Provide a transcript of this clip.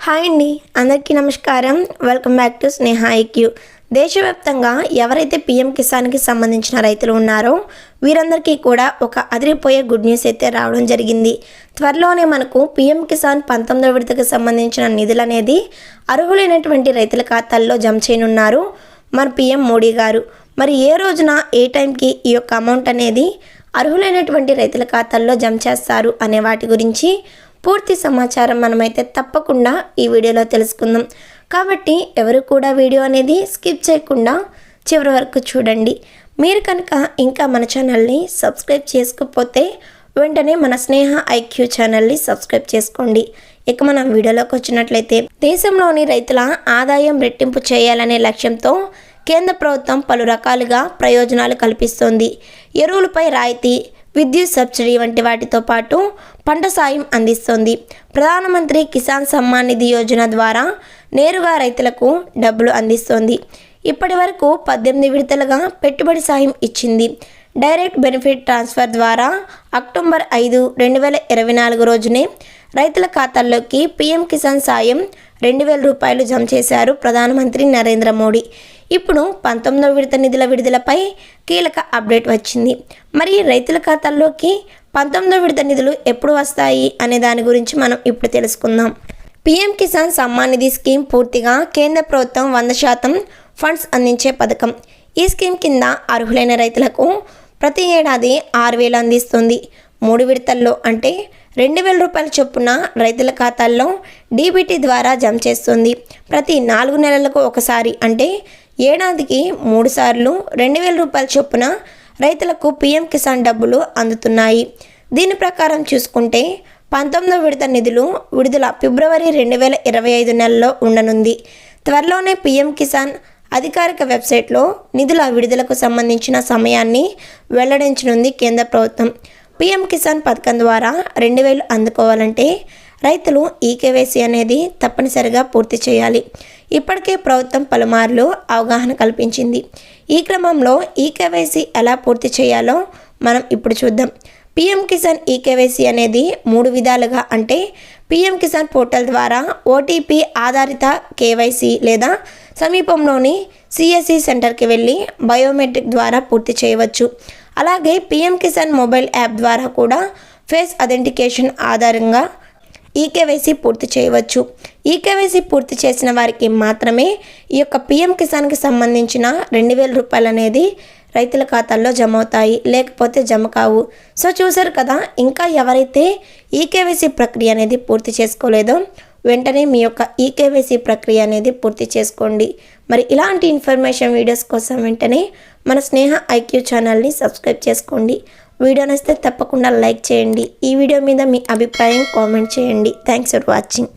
Hi అండి, అందరికీ నమస్కారం. Welcome back to Sneha IQ. దేశవ్యాప్తంగా ఎవరైతే పీఎం కిసాన్కి సంబంధించిన రైతులు ఉన్నారో వీరందరికీ కూడా ఒక అదిరిపోయే గుడ్ న్యూస్ అయితే రావడం జరిగింది. త్వరలోనే మనకు పీఎం కిసాన్ 19వ విడతకు సంబంధించిన నిధులు అనేది అర్హులైనటువంటి రైతుల ఖాతాల్లో జమ చేయనున్నారు మన పీఎం మోడీ గారు. మరి ఏ రోజున ఏ టైంకి ఈ యొక్క అమౌంట్ అనేది అర్హులైనటువంటి రైతుల ఖాతాల్లో జమ చేస్తారు అనే వాటి గురించి పూర్తి సమాచారం మనమైతే తప్పకుండా ఈ వీడియోలో తెలుసుకుందాం. కాబట్టి ఎవరు కూడా వీడియో అనేది స్కిప్ చేయకుండా చివరి వరకు చూడండి. మీరు కనుక ఇంకా మన ఛానల్ని సబ్స్క్రైబ్ చేసుకోకపోతే వెంటనే మన స్నేహ ఐక్యూ ఛానల్ని సబ్స్క్రైబ్ చేసుకోండి. ఇక మనం వీడియోలోకి వచ్చినట్లయితే, దేశంలోని రైతుల ఆదాయం రెట్టింపు చేయాలనే లక్ష్యంతో కేంద్ర ప్రభుత్వం పలు రకాలుగా ప్రయోజనాలు కల్పిస్తోంది. ఎరువులపై రాయితీ, విద్యుత్ సబ్సిడీ వంటి వాటితో పాటు పంట సాయం అందిస్తోంది. ప్రధానమంత్రి కిసాన్ సమ్మాన్ నిధి యోజన ద్వారా నేరుగా రైతులకు డబ్బులు అందిస్తోంది. ఇప్పటి వరకు 18 విడతలుగా పెట్టుబడి సాయం ఇచ్చింది. డైరెక్ట్ బెనిఫిట్ ట్రాన్స్ఫర్ ద్వారా అక్టోబర్ 5, 2024 రోజునే రైతుల ఖాతాల్లోకి పీఎం కిసాన్ సాయం 2000 రూపాయలు జమ చేశారు ప్రధానమంత్రి నరేంద్ర మోడీ. ఇప్పుడు 19వ విడత నిధుల విడుదలపై కీలక అప్డేట్ వచ్చింది. మరి రైతుల ఖాతాల్లోకి 19వ విడత నిధులు ఎప్పుడు వస్తాయి అనే దాని గురించి మనం ఇప్పుడు తెలుసుకుందాం. పీఎం కిసాన్ సమ్మాన్ నిధి స్కీమ్ పూర్తిగా కేంద్ర ప్రభుత్వం 100% ఫండ్స్ అందించే పథకం. ఈ స్కీమ్ కింద అర్హులైన రైతులకు ప్రతి ఏడాది 6000 అందిస్తుంది. 3 విడతల్లో అంటే 2000 రూపాయల చొప్పున రైతుల ఖాతాల్లో డీబీటీ ద్వారా జమ చేస్తుంది. ప్రతి 4 నెలలకు ఒకసారి అంటే ఏడాదికి 3 సార్లు 2000 రూపాయల చొప్పున రైతులకు పీఎం కిసాన్ డబ్బులు అందుతున్నాయి. దీని ప్రకారం చూసుకుంటే 19వ విడత నిధులు విడుదల ఫిబ్రవరి 2025 నెలలో ఉండనుంది. త్వరలోనే పీఎం కిసాన్ అధికారిక వెబ్సైట్లో నిధుల విడుదలకు సంబంధించిన సమయాన్ని వెల్లడించనుంది కేంద్ర ప్రభుత్వం. పీఎం కిసాన్ పథకం ద్వారా 2000 అందుకోవాలంటే రైతులు ఈకేవైసీ అనేది తప్పనిసరిగా పూర్తి చేయాలి. ఇప్పటికే ప్రభుత్వం పలుమార్లు అవగాహన కల్పించింది. ఈ క్రమంలో ఈకేవైసీ ఎలా పూర్తి చేయాలో మనం ఇప్పుడు చూద్దాం. పీఎం కిసాన్ ఈకేవైసీ అనేది 3 విధాలుగా అంటే పీఎం కిసాన్ పోర్టల్ ద్వారా ఓటీపీ ఆధారిత కేవైసీ లేదా సమీపంలోని సిఎస్సి సెంటర్కి వెళ్ళి బయోమెట్రిక్ ద్వారా పూర్తి చేయవచ్చు. అలాగే పీఎం కిసాన్ మొబైల్ యాప్ ద్వారా కూడా ఫేస్ అథెంటికేషన్ ఆధారంగా ఈకేవైసీ పూర్తి చేయవచ్చు. ఈకేవైసీ పూర్తి చేసిన వారికి మాత్రమే ఈ యొక్క పీఎం కిసాన్కి సంబంధించిన 2000 రూపాయలు అనేది రైతుల ఖాతాల్లో జమ అవుతాయి, లేకపోతే జమ కావు. సో చూసారు కదా, ఇంకా ఎవరైతే ఈకేవైసీ ప్రక్రియ అనేది పూర్తి చేసుకోలేదో వెంటనే మీ యొక్క ఈకేవైసీ ప్రక్రియ అనేది పూర్తి చేసుకోండి. మరి ఇలాంటి ఇన్ఫర్మేషన్ వీడియోస్ కోసం వెంటనే మన స్నేహ ఐక్యూ ఛానల్ని సబ్స్క్రైబ్ చేసుకోండి. వీడియో నచ్చితే తప్పకుండా లైక్ చేయండి. ఈ వీడియో మీద మీ అభిప్రాయం కామెంట్ చేయండి. Thanks for watching.